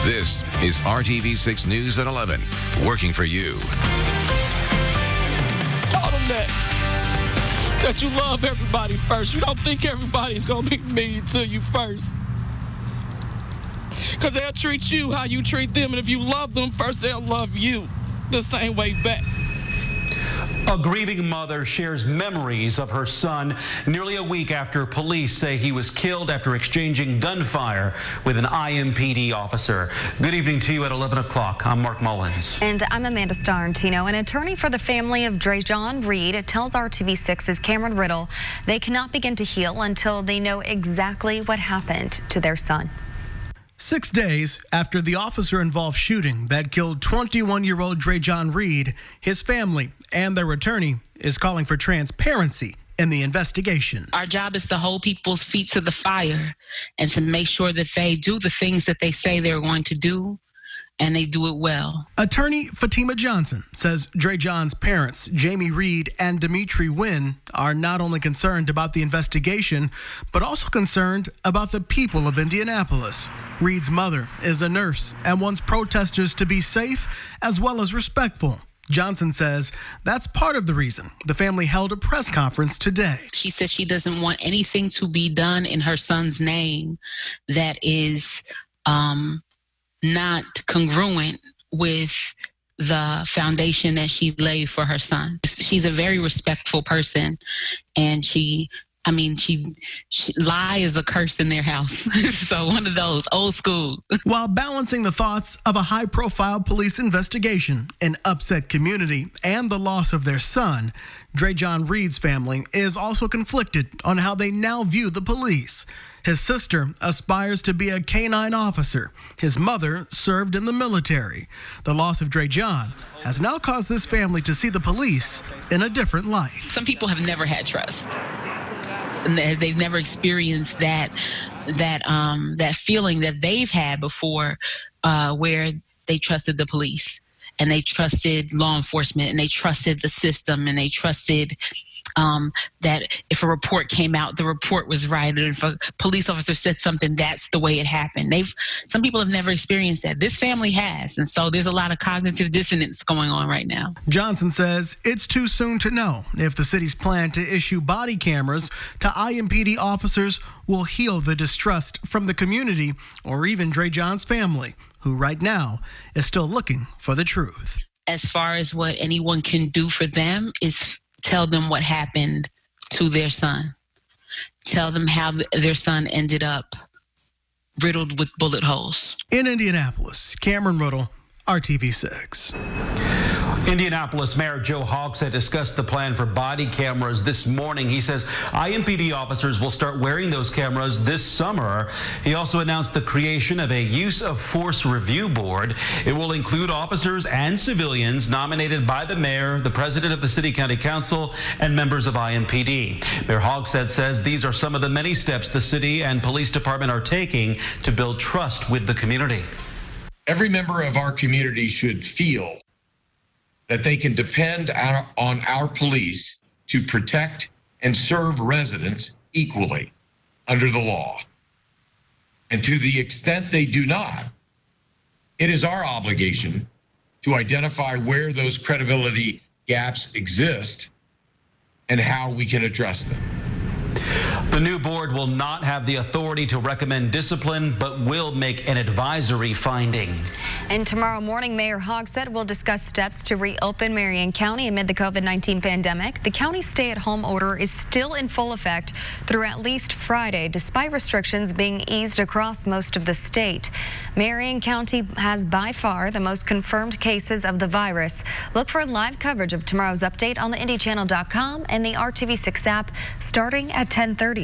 This is RTV6 News at 11, working for you. Tell them that you love everybody first. You don't think everybody's going to be mean to you first. Because they'll treat you how you treat them, and if you love them first, they'll love you the same way back. A grieving mother shares memories of her son nearly a week after police say he was killed after exchanging gunfire with an IMPD officer. Good evening to you at 11 o'clock. I'm Mark Mullins. And I'm Amanda Starantino. An attorney for the family of Drejon Reed tells RTV6's Cameron Riddle they cannot begin to heal until they know exactly what happened to their son. 6 days after the officer-involved shooting that killed 21-year-old Drejon Reed, his family and their attorney is calling for transparency in the investigation. Our job is to hold people's feet to the fire and to make sure that they do the things that they say they're going to do, and they do it well. Attorney Fatima Johnson says Drejon's parents, Jamie Reed and Dimitri Wynn, are not only concerned about the investigation, but also concerned about the people of Indianapolis. Reed's mother is a nurse and wants protesters to be safe as well as respectful. Johnson says that's part of the reason the family held a press conference today. She says she doesn't want anything to be done in her son's name that is not congruent with the foundation that she laid for her son. She's a very respectful person, and she lie is a curse in their house. So one of those old school. While balancing the thoughts of a high-profile police investigation, an upset community, and the loss of their son, Drejon Reed's family is also conflicted on how they now view the police. His sister aspires to be a K-9 officer. His mother served in the military. The loss of Drejon has now caused this family to see the police in a different light. Some people have never had trust. They've never experienced that feeling that they've had before, where they trusted the police and they trusted law enforcement and they trusted the system and they trusted that if a report came out, the report was right, and if a police officer said something, that's the way it happened. Some people have never experienced that. This family has, and so there's a lot of cognitive dissonance going on right now. Johnson says it's too soon to know if the city's plan to issue body cameras to IMPD officers will heal the distrust from the community or even Drejon's family, who right now is still looking for the truth. As far as what anyone can do for them is tell them what happened to their son. Tell them how their son ended up riddled with bullet holes. In Indianapolis, Cameron Riddle, RTV6. Indianapolis Mayor Joe Hogshead discussed the plan for body cameras this morning. He says IMPD officers will start wearing those cameras this summer. He also announced the creation of a use of force review board. It will include officers and civilians nominated by the mayor, the president of the city county council, and members of IMPD. Mayor Hogshead says these are some of the many steps the city and police department are taking to build trust with the community. Every member of our community should feel that they can depend on our police to protect and serve residents equally under the law. And to the extent they do not, it is our obligation to identify where those credibility gaps exist and how we can address them. The new board will not have the authority to recommend discipline, but will make an advisory finding. And tomorrow morning, Mayor Hogshead will discuss steps to reopen Marion County amid the COVID-19 pandemic. The county's stay-at-home order is still in full effect through at least Friday, despite restrictions being eased across most of the state. Marion County has by far the most confirmed cases of the virus. Look for live coverage of tomorrow's update on the IndyChannel.com and the RTV6 app starting at 10:30.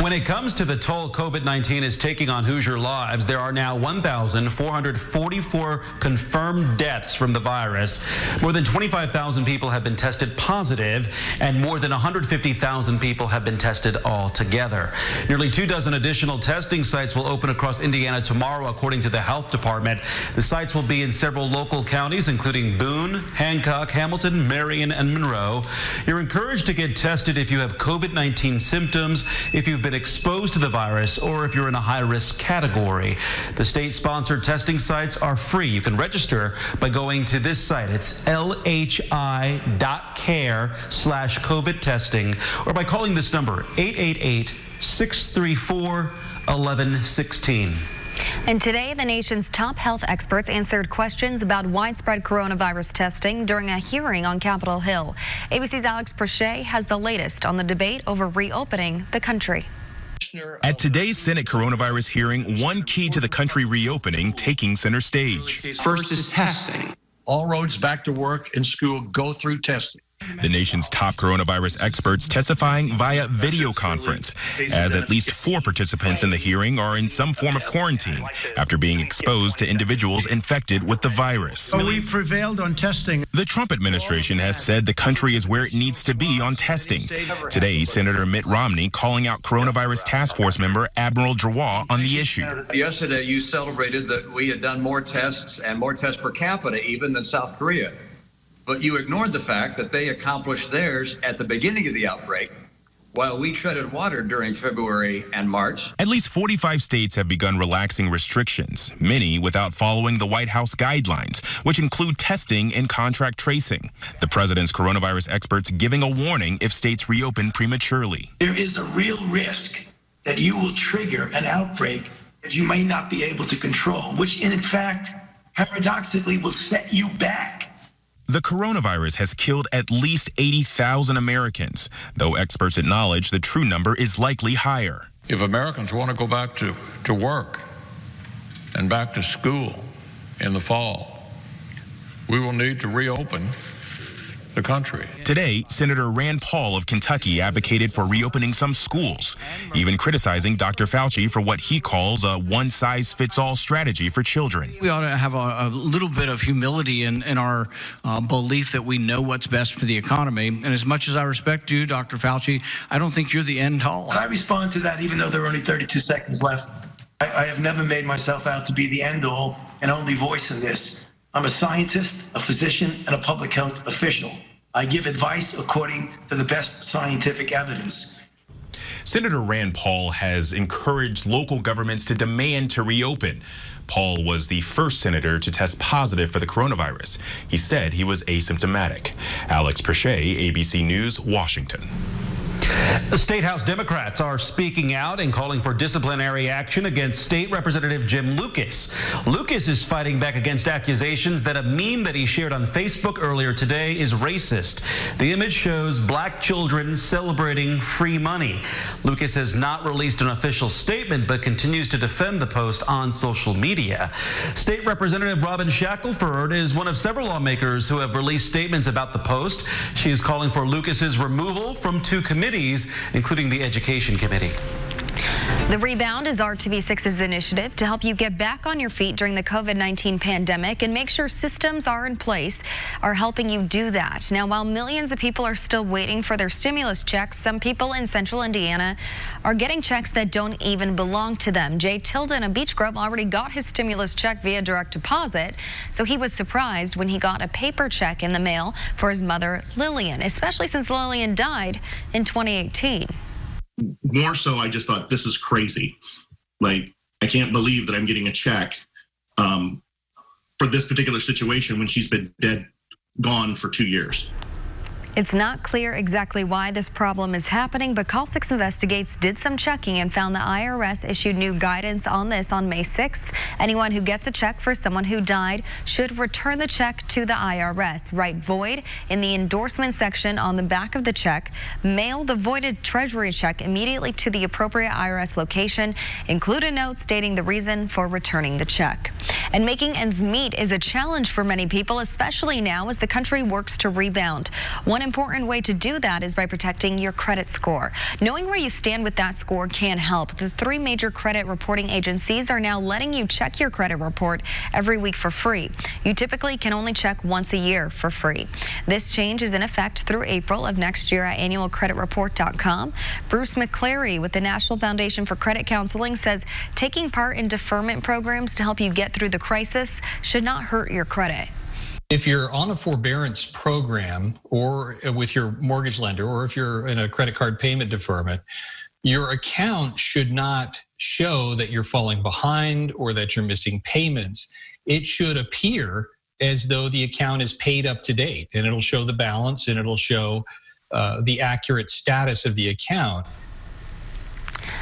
When it comes to the toll COVID-19 is taking on Hoosier lives, there are now 1,444 confirmed deaths from the virus. More than 25,000 people have been tested positive, and more than 150,000 people have been tested altogether. Nearly 24 additional testing sites will open across Indiana tomorrow, according to the health department. The sites will be in several local counties, including Boone, Hancock, Hamilton, Marion, and Monroe. You're encouraged to get tested if you have COVID-19 symptoms, if you you've been exposed to the virus or if you're in a high-risk category. The state-sponsored testing sites are free. You can register by going to this site. It's lhi.care/COVID testing, or by calling this number, 888-634-1116. And today, the nation's top health experts answered questions about widespread coronavirus testing during a hearing on Capitol Hill. ABC's Alex Prochet has the latest on the debate over reopening the country. At today's Senate coronavirus hearing, one key to the country reopening taking center stage. First is testing. All roads back to work and school go through testing. The nation's top coronavirus experts testifying via video conference, as at least 4 participants in the hearing are in some form of quarantine after being exposed to individuals infected with the virus. So we've prevailed on testing. The Trump administration has said the country is where it needs to be on testing. Today, Senator Mitt Romney calling out coronavirus task force member Admiral Drawa on the issue. Yesterday, you celebrated that we had done more tests and more tests per capita even than South Korea. But you ignored the fact that they accomplished theirs at the beginning of the outbreak, while we treaded water during February and March. At least 45 states have begun relaxing restrictions, many without following the White House guidelines, which include testing and contact tracing. The president's coronavirus experts giving a warning if states reopen prematurely. There is a real risk that you will trigger an outbreak that you may not be able to control, which in fact, paradoxically, will set you back. The coronavirus has killed at least 80,000 Americans, though experts acknowledge the true number is likely higher. If Americans want to go back to work and back to school in the fall, we will need to reopen the country. Today, Senator Rand Paul of Kentucky advocated for reopening some schools, even criticizing Dr. Fauci for what he calls a one-size-fits-all strategy for children. We ought to have a little bit of humility in our belief that we know what's best for the economy. And as much as I respect you, Dr. Fauci, I don't think you're the end all. I respond to that even though there are only 32 seconds left. I have never made myself out to be the end all and only voice in this. I'm a scientist, a physician, and a public health official. I give advice according to the best scientific evidence. Senator Rand Paul has encouraged local governments to demand to reopen. Paul was the first senator to test positive for the coronavirus. He said he was asymptomatic. Alex Prochet, ABC News, Washington. The State House Democrats are speaking out and calling for disciplinary action against State Representative Jim Lucas. Lucas is fighting back against accusations that a meme that he shared on Facebook earlier today is racist. The image shows black children celebrating free money. Lucas has not released an official statement, but continues to defend the post on social media. State Representative Robin Shackelford is one of several lawmakers who have released statements about the post. She is calling for Lucas's removal from 2 committees, including the Education Committee. The Rebound is RTV6's initiative to help you get back on your feet during the COVID-19 pandemic and make sure systems are in place are helping you do that. Now, while millions of people are still waiting for their stimulus checks, some people in central Indiana are getting checks that don't even belong to them. Jay Tilden of Beech Grove already got his stimulus check via direct deposit, so he was surprised when he got a paper check in the mail for his mother, Lillian, especially since Lillian died in 2018. More so, I just thought, this is crazy. Like, I can't believe that I'm getting a check for this particular situation when she's been gone for 2 years. It's not clear exactly why this problem is happening, but Call 6 Investigates did some checking and found the IRS issued new guidance on this on May 6th. Anyone who gets a check for someone who died should return the check to the IRS. Write void in the endorsement section on the back of the check. Mail the voided Treasury check immediately to the appropriate IRS location. Include a note stating the reason for returning the check. And making ends meet is a challenge for many people, especially now as the country works to rebound. One important way to do that is by protecting your credit score. Knowing where you stand with that score can help. The 3 major credit reporting agencies are now letting you check your credit report every week for free. You typically can only check once a year for free. This change is in effect through April of next year at annualcreditreport.com. Bruce McClary with the National Foundation for Credit Counseling says taking part in deferment programs to help you get through the crisis should not hurt your credit. If you're on a forbearance program or with your mortgage lender, or if you're in a credit card payment deferment, Your account should not show that you're falling behind or that you're missing payments. It should appear as though the account is paid up to date, and it'll show the balance and it'll show the accurate status of the account.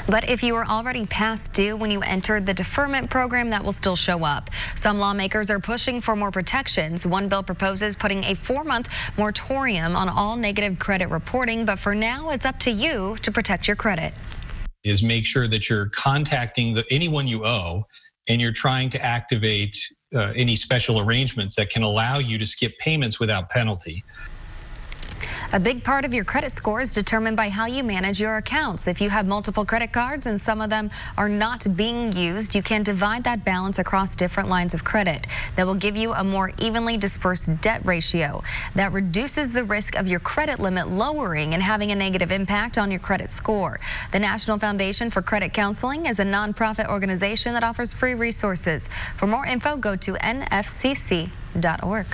But if you are already past due when you entered the deferment program, that will still show up. Some lawmakers are pushing for more protections. One bill proposes putting a 4-month moratorium on all negative credit reporting, but for now, it's up to you to protect your credit. Is make sure that you're contacting anyone you owe, and you're trying to activate any special arrangements that can allow you to skip payments without penalty. A big part of your credit score is determined by how you manage your accounts. If you have multiple credit cards and some of them are not being used, you can divide that balance across different lines of credit. That will give you a more evenly dispersed debt ratio. That reduces the risk of your credit limit lowering and having a negative impact on your credit score. The National Foundation for Credit Counseling is a nonprofit organization that offers free resources. For more info, go to nfcc.org.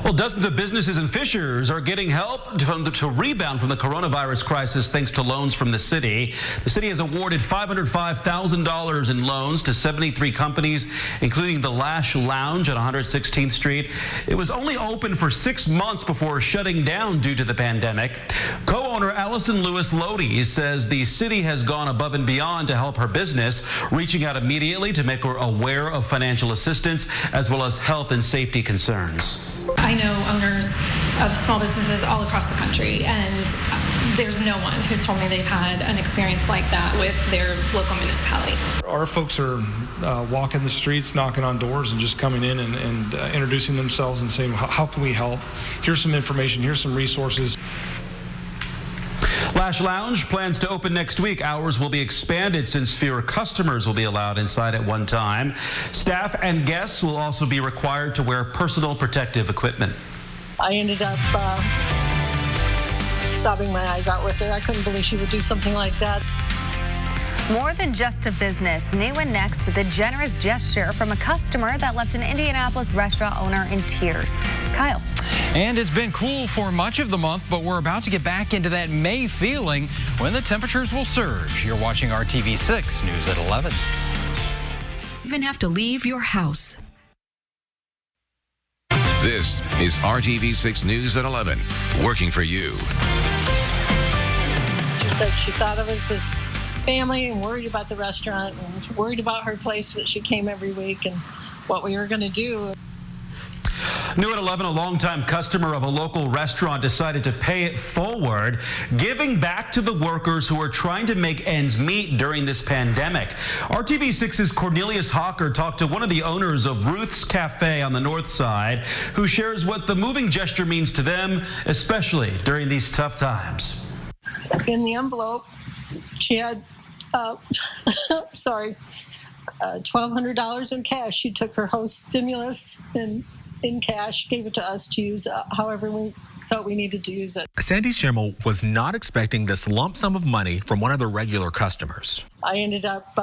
Well, dozens of businesses in Fishers are getting help to rebound from the coronavirus crisis thanks to loans from the city. The city has awarded $505,000 in loans to 73 companies, including the Lash Lounge on 116th Street. It was only open for 6 months before shutting down due to the pandemic. Co-owner Allison Lewis Lodi says the city has gone above and beyond to help her business, reaching out immediately to make her aware of financial assistance as well as health and safety concerns. I know owners of small businesses all across the country, and there's no one who's told me they've had an experience like that with their local municipality. Our folks are walking the streets, knocking on doors, and just coming in and introducing themselves and saying, how can we help? Here's some information, here's some resources. Lash Lounge plans to open next week. Hours will be expanded since fewer customers will be allowed inside at one time. Staff and guests will also be required to wear personal protective equipment. I ended up sobbing my eyes out with her. I couldn't believe she would do something like that. More than just a business. New and next, the generous gesture from a customer that left an Indianapolis restaurant owner in tears. Kyle. And it's been cool for much of the month, but we're about to get back into that May feeling when the temperatures will surge. You're watching RTV6 News at 11. Even have to leave your house. This is RTV6 News at 11, working for you. She said she thought of us as family and worried about the restaurant and worried about her place that she came every week and what we were going to do. New at 11, a longtime customer of a local restaurant decided to pay it forward, giving back to the workers who are trying to make ends meet during this pandemic. RTV6's Cornelius Hawker talked to one of the owners of Ruth's Cafe on the north side, who shares what the moving gesture means to them, especially during these tough times. In the envelope, she had, $1,200 in cash. She took her host stimulus and in cash, gave it to us to use however we felt we needed to use it. Sandy Schimmel was not expecting this lump sum of money from one of their regular customers. I ended up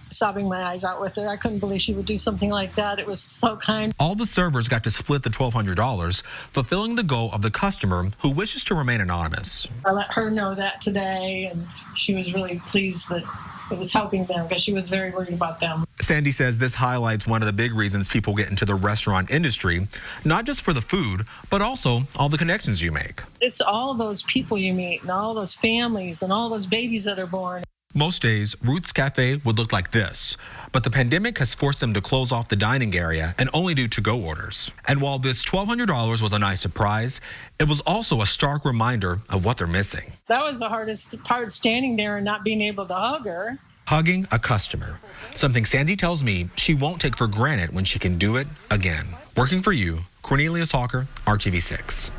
sobbing my eyes out with her. I couldn't believe she would do something like that. It was so kind. All the servers got to split the $1,200, fulfilling the goal of the customer who wishes to remain anonymous. I let her know that today, and she was really pleased that it was helping them because she was very worried about them. Sandy says this highlights one of the big reasons people get into the restaurant industry, not just for the food, but also all the connections you make. It's all those people you meet and all those families and all those babies that are born. Most days, Ruth's Cafe would look like this, but the pandemic has forced them to close off the dining area and only do to-go orders. And while this $1,200 was a nice surprise, it was also a stark reminder of what they're missing. That was the hardest part, standing there and not being able to hug her. Hugging a customer, something Sandy tells me she won't take for granted when she can do it again. Working for you, Cornelius Hawker, RTV6.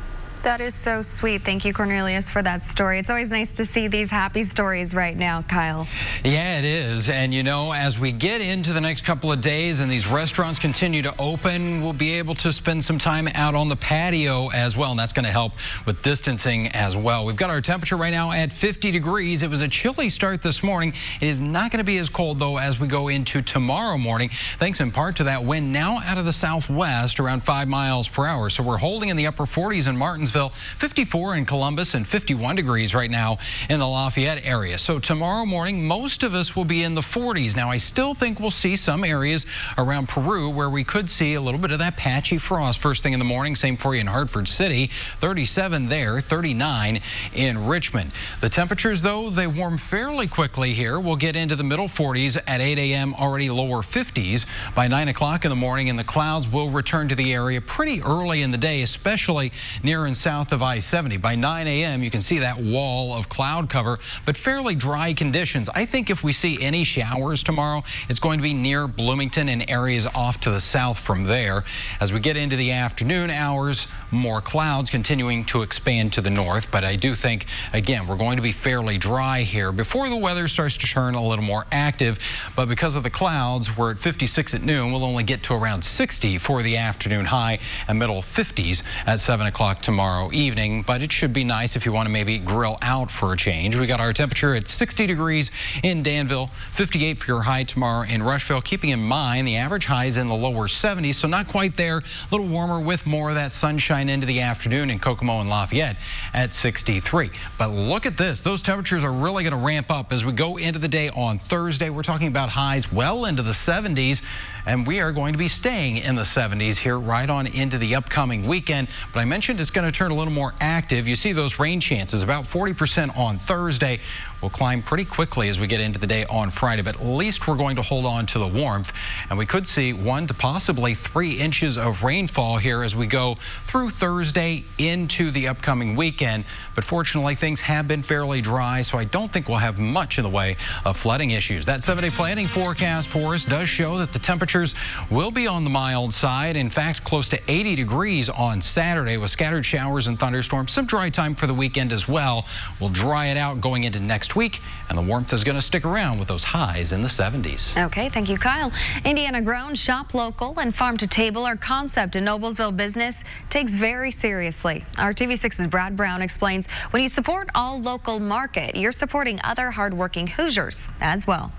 That is so sweet. Thank you, Cornelius, for that story. It's always nice to see these happy stories right now, Kyle. Yeah, it is. And, you know, as we get into the next couple of days and these restaurants continue to open, we'll be able to spend some time out on the patio as well, and that's going to help with distancing as well. We've got our temperature right now at 50 degrees. It was a chilly start this morning. It is not going to be as cold, though, as we go into tomorrow morning, thanks in part to that wind now out of the southwest around 5 miles per hour. So we're holding in the upper 40s in Martinsville Noblesville, 54 in Columbus, and 51 degrees right now in the Lafayette area. So tomorrow morning, most of us will be in the 40s. Now, I still think we'll see some areas around Peru where we could see a little bit of that patchy frost first thing in the morning. Same for you in Hartford City, 37 there, 39 in Richmond. The temperatures, though, they warm fairly quickly here. We'll get into the middle 40s at 8 a.m., already lower 50s by 9 o'clock in the morning, and the clouds will return to the area pretty early in the day, especially near and south of I-70. By 9 a.m., you can see that wall of cloud cover, but fairly dry conditions. I think if we see any showers tomorrow, it's going to be near Bloomington and areas off to the south from there. As we get into the afternoon hours, more clouds continuing to expand to the north, but I do think, again, we're going to be fairly dry here before the weather starts to turn a little more active. But because of the clouds, we're at 56 at noon. We'll only get to around 60 for the afternoon high and middle 50s at 7 o'clock tomorrow evening. But it should be nice if you want to maybe grill out for a change. We got our temperature at 60 degrees in Danville, 58 for your high tomorrow in Rushville. Keeping in mind the average high is in the lower 70s, so not quite there. A little warmer with more of that sunshine into the afternoon in Kokomo and Lafayette at 63. But look at this. Those temperatures are really going to ramp up as we go into the day on Thursday. We're talking about highs well into the 70s, and we are going to be staying in the 70s here right on into the upcoming weekend. But I mentioned it's going to turn a little more active. You see those rain chances, about 40% on Thursday. Will climb pretty quickly as we get into the day on Friday, but at least we're going to hold on to the warmth, and we could see 1 to possibly 3 inches of rainfall here as we go through Thursday into the upcoming weekend. But fortunately, things have been fairly dry, so I don't think we'll have much in the way of flooding issues. That 7-day planning forecast for us does show that the temperatures will be on the mild side. In fact, close to 80 degrees on Saturday with scattered showers and thunderstorms. Some dry time for the weekend as well. We'll dry it out going into next week, and the warmth is going to stick around with those highs in the 70s. Okay, thank you, Kyle. Indiana grown, shop local, and farm to table. Our concept in Noblesville business takes very seriously. RTV6's Brad Brown explains when you support all local market, you're supporting other hardworking Hoosiers as well.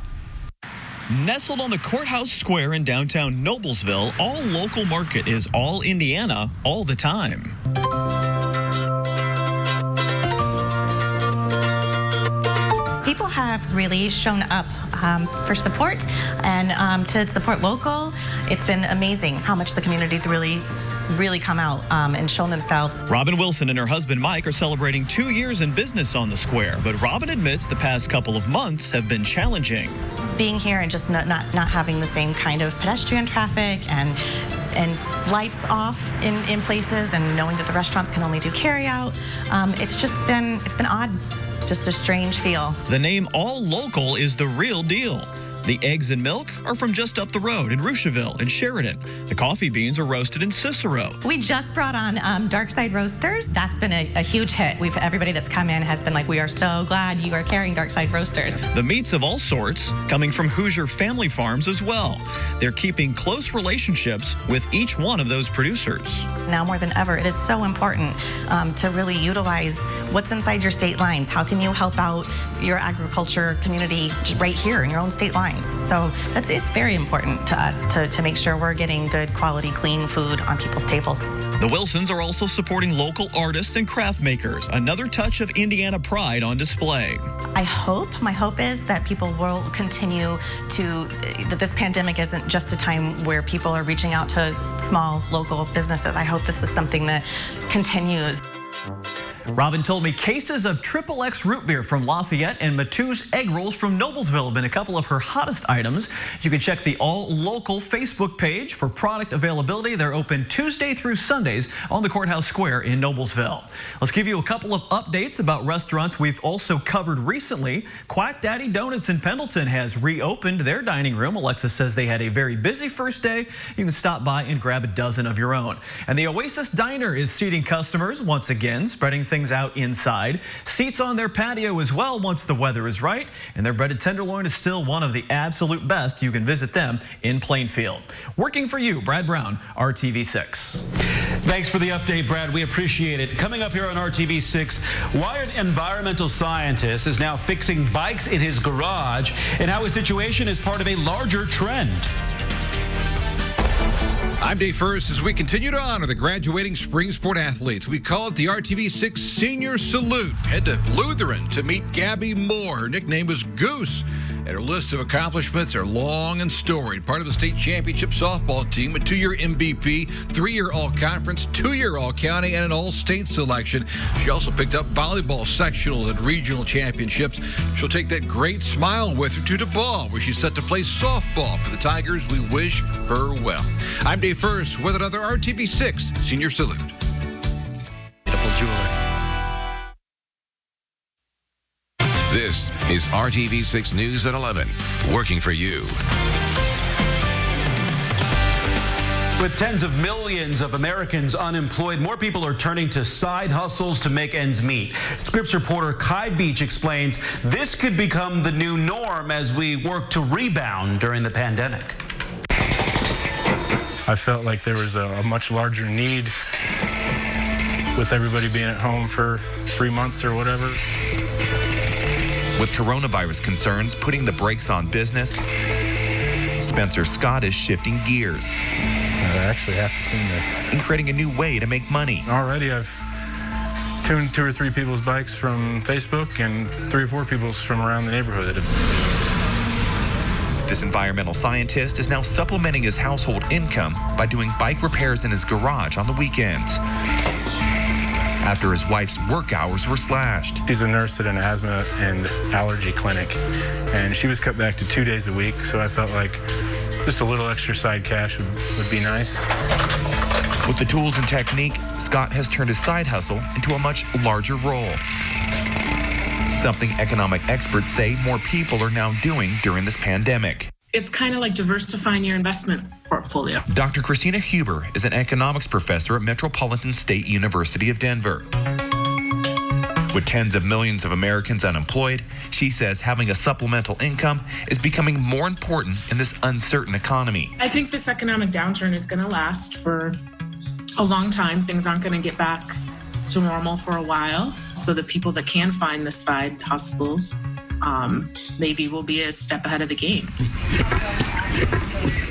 Nestled on the Courthouse Square in downtown Noblesville, All Local Market is all Indiana all the time. People have really shown up for support and to support local. It's been amazing how much the community's really come out and shown themselves. Robin Wilson and her husband Mike are celebrating 2 years in business on the square, but Robin admits the past couple of months have been challenging. Being here and just not having the same kind of pedestrian traffic and lights off in places, and knowing that the restaurants can only do carry out. It's been odd. Just a strange feel. The name All Local is the real deal. The eggs and milk are from just up the road in Rushville and Sheridan. The coffee beans are roasted in Cicero. We just brought on Dark Side Roasters. That's been a huge hit. Everybody that's come in has been like, we are so glad you are carrying Dark Side Roasters. The meats of all sorts coming from Hoosier family farms as well. They're keeping close relationships with each one of those producers. Now more than ever, it is so important to really utilize what's inside your state lines. How can you help out your agriculture community right here in your own state lines? So it's very important to us to make sure we're getting good quality, clean food on people's tables. The Wilsons are also supporting local artists and craft makers, another touch of Indiana pride on display. My hope is that people will continue that this pandemic isn't just a time where people are reaching out to small local businesses. I hope this is something that continues. Robin told me cases of XXX root beer from Lafayette and Matou's egg rolls from Noblesville have been a couple of her hottest items. You can check the All Local Facebook page for product availability. They're open Tuesday through Sundays on the Courthouse Square in Noblesville. Let's give you a couple of updates about restaurants we've also covered recently. Quack Daddy Donuts in Pendleton has reopened their dining room. Alexis says they had a very busy first day. You can stop by and grab a dozen of your own. And the Oasis Diner is seating customers once again, spreading things out inside. Seats on their patio as well once the weather is right, and their breaded tenderloin is still one of the absolute best. You can visit them in Plainfield. Working for you, Brad Brown, RTV6. Thanks for the update, Brad. We appreciate it. Coming up here on RTV6, why an environmental scientist is now fixing bikes in his garage and how his situation is part of a larger trend. I'm Dave First. As we continue to honor the graduating spring sport athletes, we call it the RTV6 Senior Salute. Head to Lutheran to meet Gabby Moore. Her nickname was Goose. And her list of accomplishments are long and storied. Part of the state championship softball team, a 2-year MVP, 3-year all-conference, 2-year all-county, and an all-state selection. She also picked up volleyball sectional and regional championships. She'll take that great smile with her to DePaul, where she's set to play softball for the Tigers. We wish her well. I'm Dave First with another RTV6 Senior Salute. Beautiful jeweler. This is RTV6 News at 11, working for you. With tens of millions of Americans unemployed, more people are turning to side hustles to make ends meet. Scripps reporter Kai Beach explains this could become the new norm as we work to rebound during the pandemic. I felt like there was a much larger need with everybody being at home for 3 months or whatever. With coronavirus concerns putting the brakes on business, Spencer Scott is shifting gears. I actually have to clean this. And creating a new way to make money. Already I've tuned 2 or 3 people's bikes from Facebook and 3 or 4 people's from around the neighborhood. This environmental scientist is now supplementing his household income by doing bike repairs in his garage on the weekends, after his wife's work hours were slashed. She's a nurse at an asthma and allergy clinic, and she was cut back to 2 days a week, so I felt like just a little extra side cash would be nice. With the tools and technique, Scott has turned his side hustle into a much larger role. Something economic experts say more people are now doing during this pandemic. It's kind of like diversifying your investment portfolio. Dr. Christina Huber is an economics professor at Metropolitan State University of Denver. With tens of millions of Americans unemployed, she says having a supplemental income is becoming more important in this uncertain economy. I think this economic downturn is going to last for a long time. Things aren't going to get back to normal for a while. So the people that can find the side hustles maybe will be a step ahead of the game.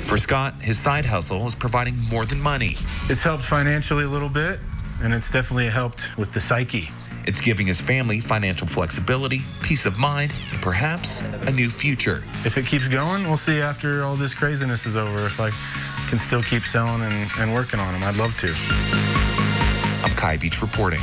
For Scott, his side hustle is providing more than money. It's helped financially a little bit, and it's definitely helped with the psyche. It's giving his family financial flexibility, peace of mind, and perhaps a new future. If it keeps going, we'll see after all this craziness is over if I can still keep selling and working on them. I'd love to. I'm Kai Beach reporting.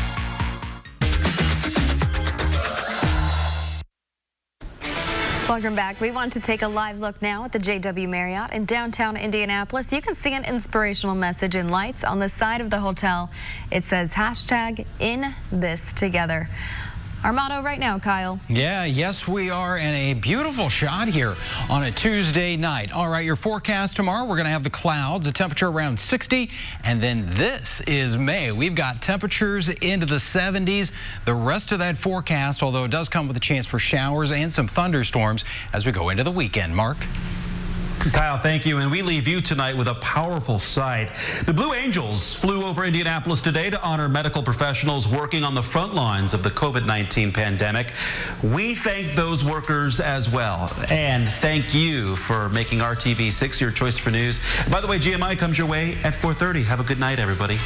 Welcome back. We want to take a live look now at the JW Marriott in downtown Indianapolis. You can see an inspirational message in lights on the side of the hotel. It says #InThisTogether. Our motto right now, Kyle. Yeah, yes, we are, and a beautiful shot here on a Tuesday night. All right, your forecast tomorrow, we're going to have the clouds, a temperature around 60, and then this is May. We've got temperatures into the 70s. The rest of that forecast, although it does come with a chance for showers and some thunderstorms as we go into the weekend. Mark? Kyle, thank you. And we leave you tonight with a powerful sight. The Blue Angels flew over Indianapolis today to honor medical professionals working on the front lines of the COVID-19 pandemic. We thank those workers as well. And thank you for making RTV6 your choice for news. By the way, GMI comes your way at 4:30. Have a good night, everybody.